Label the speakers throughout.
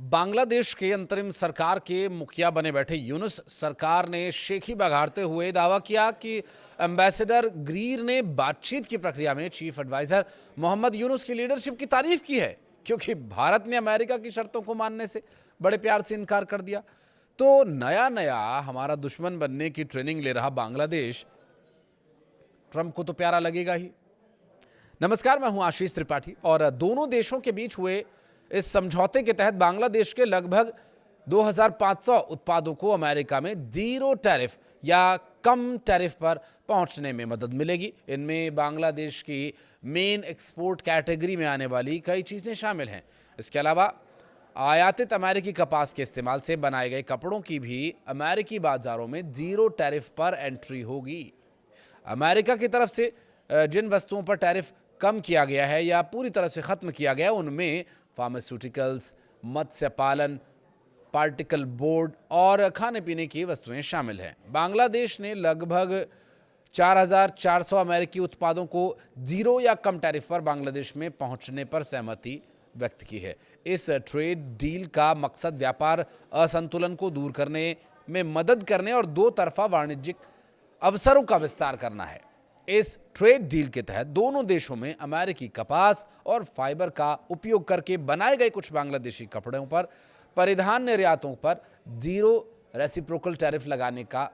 Speaker 1: बांग्लादेश के अंतरिम सरकार के मुखिया बने बैठे यूनुस सरकार ने शेखी बघाड़ते हुए दावा किया कि एम्बेसडर ग्रीर ने बातचीत की प्रक्रिया में चीफ एडवाइजर मोहम्मद यूनुस की लीडरशिप की तारीफ की है, क्योंकि भारत ने अमेरिका की शर्तों को मानने से बड़े प्यार से इनकार कर दिया। तो नया नया हमारा दुश्मन बनने की ट्रेनिंग ले रहा बांग्लादेश ट्रंप को तो प्यारा लगेगा ही। नमस्कार, मैं हूं आशीष त्रिपाठी और दोनों देशों के बीच हुए इस समझौते के तहत बांग्लादेश के लगभग 2500 उत्पादों को अमेरिका में जीरो टैरिफ या कम टैरिफ पर पहुंचने में मदद मिलेगी। इनमें बांग्लादेश की मेन एक्सपोर्ट कैटेगरी में आने वाली कई चीजें शामिल हैं। इसके अलावा आयातित अमेरिकी कपास के इस्तेमाल से बनाए गए कपड़ों की भी अमेरिकी बाजारों में जीरो टैरिफ पर एंट्री होगी। अमेरिका की तरफ से जिन वस्तुओं पर टैरिफ कम किया गया है या पूरी तरह से खत्म किया गया है, उनमें फार्मास्यूटिकल्स, मत्स्य पालन, पार्टिकल बोर्ड और खाने पीने की वस्तुएं शामिल हैं। बांग्लादेश ने लगभग 4400 अमेरिकी उत्पादों को जीरो या कम टैरिफ पर बांग्लादेश में पहुंचने पर सहमति व्यक्त की है। इस ट्रेड डील का मकसद व्यापार असंतुलन को दूर करने में मदद करने और दो तरफा वाणिज्यिक अवसरों का विस्तार करना है। इस ट्रेड डील के तहत दोनों देशों में अमेरिकी कपास और फाइबर का उपयोग करके बनाए गए कुछ बांग्लादेशी कपड़ों पर परिधान निर्यातों पर जीरो रेसिप्रोकल टैरिफ लगाने का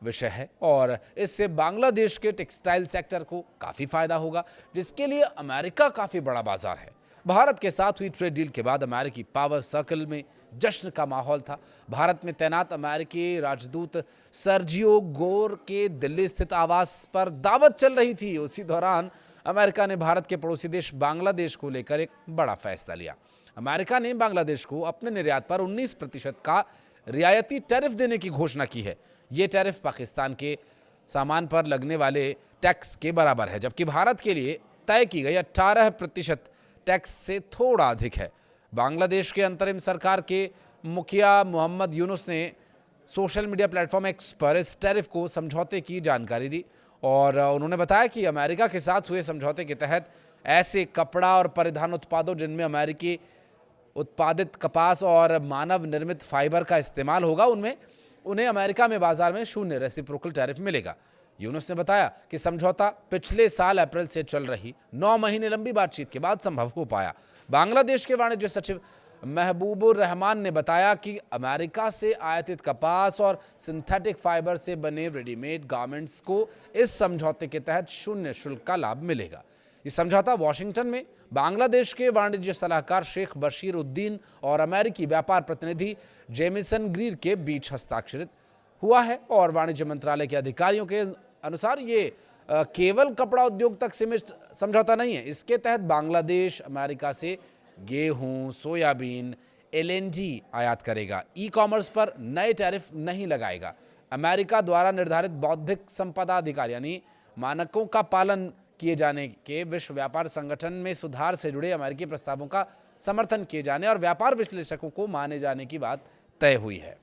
Speaker 1: विषय है और इससे बांग्लादेश के टेक्सटाइल सेक्टर को काफी फायदा होगा, जिसके लिए अमेरिका काफी बड़ा बाजार है। भारत के साथ हुई ट्रेड डील के बाद अमेरिकी पावर सर्कल में जश्न का माहौल था। भारत में तैनात अमेरिकी राजदूत सर्जियो गोर के दिल्ली स्थित आवास पर दावत चल रही थी। उसी दौरान अमेरिका ने भारत के पड़ोसी देश बांग्लादेश को लेकर एक बड़ा फैसला लिया। अमेरिका ने बांग्लादेश को अपने निर्यात पर 19% का रियायती टैरिफ देने की घोषणा की है। ये टैरिफ पाकिस्तान के सामान पर लगने वाले टैक्स के बराबर है, जबकि भारत के लिए तय की गई 18% टैक्स से थोड़ा अधिक है। बांग्लादेश के अंतरिम सरकार के मुखिया मोहम्मद यूनुस ने सोशल मीडिया प्लेटफॉर्म एक्स पर इस टैरिफ को समझौते की जानकारी दी और उन्होंने बताया कि अमेरिका के साथ हुए समझौते के तहत ऐसे कपड़ा और परिधान उत्पादों जिनमें अमेरिकी उत्पादित कपास और मानव निर्मित फाइबर का इस्तेमाल होगा, उन्हें अमेरिका में बाजार में शून्य रेसिप्रोकल टैरिफ मिलेगा। यूनुस ने बताया कि समझौता पिछले साल अप्रैल से चल रही 9 महीने लंबी बातचीत के बाद संभव हो पाया। बांग्लादेश के वाणिज्य सचिव महबूबुर रहमान ने बताया कि अमेरिका से आयातित कपास और सिंथेटिक फाइबर से बने रेडीमेड गारमेंट्स को इस समझौते के तहत शून्य शुल्क का लाभ मिलेगा। ये समझौता वॉशिंगटन में बांग्लादेश के वाणिज्य सलाहकार शेख बशीर उद्दीन और अमेरिकी व्यापार प्रतिनिधि जेमिसन ग्रीर के बीच हस्ताक्षरित हुआ है और वाणिज्य मंत्रालय के अधिकारियों के अनुसार ये केवल कपड़ा उद्योग तक सीमित समझौता नहीं है। इसके तहत बांग्लादेश अमेरिका से गेहूं, सोयाबीन, एलएनजी आयात करेगा। ई कॉमर्स पर नए टैरिफ नहीं लगाएगा। अमेरिका द्वारा निर्धारित बौद्धिक संपदा अधिकार यानी मानकों का पालन किए जाने के विश्व व्यापार संगठन में सुधार से जुड़े अमेरिकी प्रस्तावों का समर्थन किए जाने और व्यापार विश्लेषकों को माने जाने की बात तय हुई है।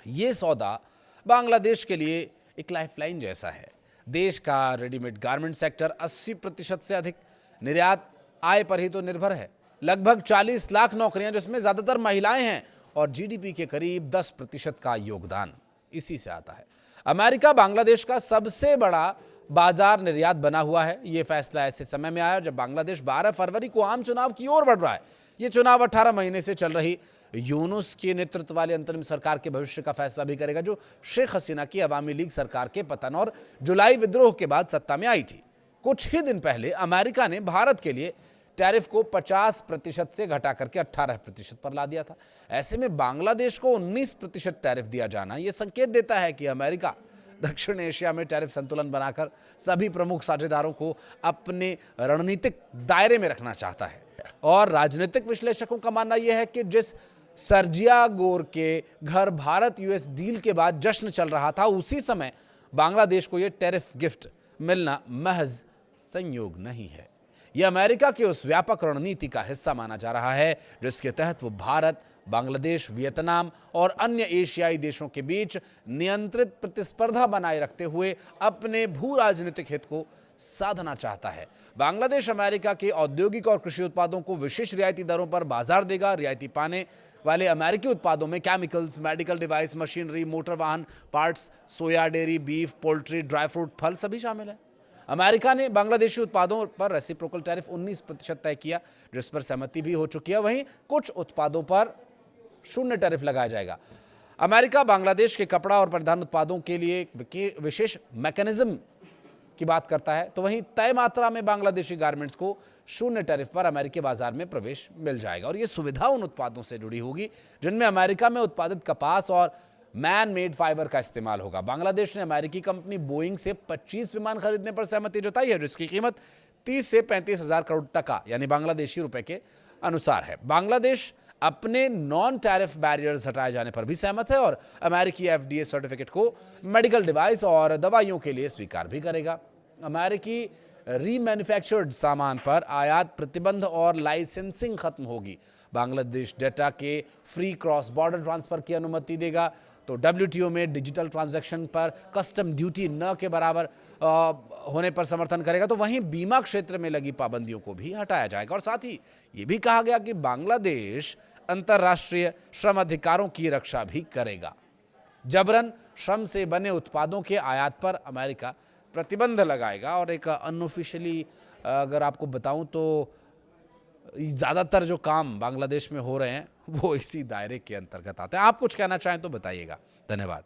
Speaker 1: ये सौदा बांग्लादेश के लिए एक लाइफलाइन जैसा है। देश का रेडीमेड गारमेंट सेक्टर 80% से अधिक निर्यात आय पर ही तो निर्भर है। लगभग 40 लाख नौकरियां, जिसमें ज्यादातर महिलाएं हैं, और जीडीपी के करीब 10% का योगदान इसी से आता है। अमेरिका बांग्लादेश का सबसे बड़ा बाजार निर्यात बना हुआ है। यह फैसला ऐसे समय में आया जब बांग्लादेश 12 फरवरी को आम चुनाव की ओर बढ़ रहा है। यह चुनाव 18 महीने से चल रही यूनुस के नेतृत्व वाली अंतरिम सरकार के भविष्य का फैसला भी करेगा, जो शेख हसीना की अवामी लीग सरकार के पतन और जुलाई विद्रोह के बाद सत्ता में आई थी। कुछ ही दिन पहले अमेरिका ने भारत के लिए टैरिफ को 50% से घटा करके 18% पर ला दिया था। ऐसे में बांग्लादेश को 19% टैरिफ दिया जाना यह संकेत देता है कि अमेरिका दक्षिण एशिया में टैरिफ संतुलन बनाकर सभी प्रमुख साझेदारों को अपने रणनीतिक दायरे में रखना चाहता है। और राजनीतिक विश्लेषकों का मानना यह है कि जिस सर्जिया गोर के घर भारत यूएस डील के बाद जश्न चल रहा था, उसी समय बांग्लादेश को यह टैरिफ गिफ्ट मिलना महज संयोग नहीं है। यह अमेरिका के उस व्यापक रणनीति का हिस्सा माना जा रहा है जिसके तहत वो भारत, बांग्लादेश, वियतनाम और अन्य एशियाई देशों के बीच नियंत्रित प्रतिस्पर्धा बनाए रखते हुए अपने भू राजनीतिक हित को साधना चाहता है। बांग्लादेश अमेरिका के औद्योगिक और कृषि उत्पादों को विशेष रियायती दरों पर बाजार देगा। रियायती पाने वाले अमेरिकी उत्पादों में chemicals, medical device, machinery, motor वाहन parts, soya, dairy, beef, poultry, dry fruit, फल सभी शामिल है। अमेरिका ने बांग्लादेशी उत्पादों पर रेसिप्रोकल टैरिफ 19% तय किया, जिस पर सहमति भी हो चुकी है। वहीं कुछ उत्पादों पर 0 टैरिफ लगाया जाएगा। अमेरिका बांग्लादेश के कपड़ा और परिधान उत्पादों के लिए एक विशेष मैकेनिज्म की बात करता है, तो वहीं तय मात्रा में बांग्लादेशी गारमेंट्स को 0 टैरिफ पर अमेरिकी बाजार में प्रवेश मिल जाएगा। और ये सुविधा उन उत्पादों से जुड़ी होगी जिनमें अमेरिका में उत्पादित कपास और मैन मेड फाइबर का इस्तेमाल होगा। बांग्लादेश ने अमेरिकी कंपनी बोइंग से 25 विमान खरीदने पर सहमति जताई है, जिसकी कीमत 30 से 35 हजार करोड़ टका यानी बांग्लादेशी रुपए के अनुसार है। बांग्लादेश अपने नॉन टैरिफ बैरियर्स हटाए जाने पर भी सहमत है और अमेरिकी FDA सर्टिफिकेट को मेडिकल डिवाइस और दवाइयों के लिए स्वीकार भी करेगा। अमेरिकी रीमैन्युफैक्चर्ड सामान पर आयात प्रतिबंध और लाइसेंसिंग खत्म होगी। बांग्लादेश डेटा के फ्री क्रॉस बॉर्डर ट्रांसफर की अनुमति देगा, तो WTO में डिजिटल ट्रांजैक्शन पर कस्टम ड्यूटी न के बराबर होने पर समर्थन करेगा। तो वहीं बीमा क्षेत्र में लगी पाबंदियों को भी हटाया जाएगा। और साथ ही ये भी कहा गया कि बांग्लादेश अंतर्राष्ट्रीय श्रम अधिकारों की रक्षा भी करेगा। जबरन श्रम से बने उत्पादों के आयात पर अमेरिका प्रतिबंध लगाएगा। और एक अनऑफिशियली अगर आपको बताऊं तो ज़्यादातर जो काम बांग्लादेश में हो रहे हैं वो इसी दायरे के अंतर्गत आते हैं। आप कुछ कहना चाहें तो बताइएगा। धन्यवाद।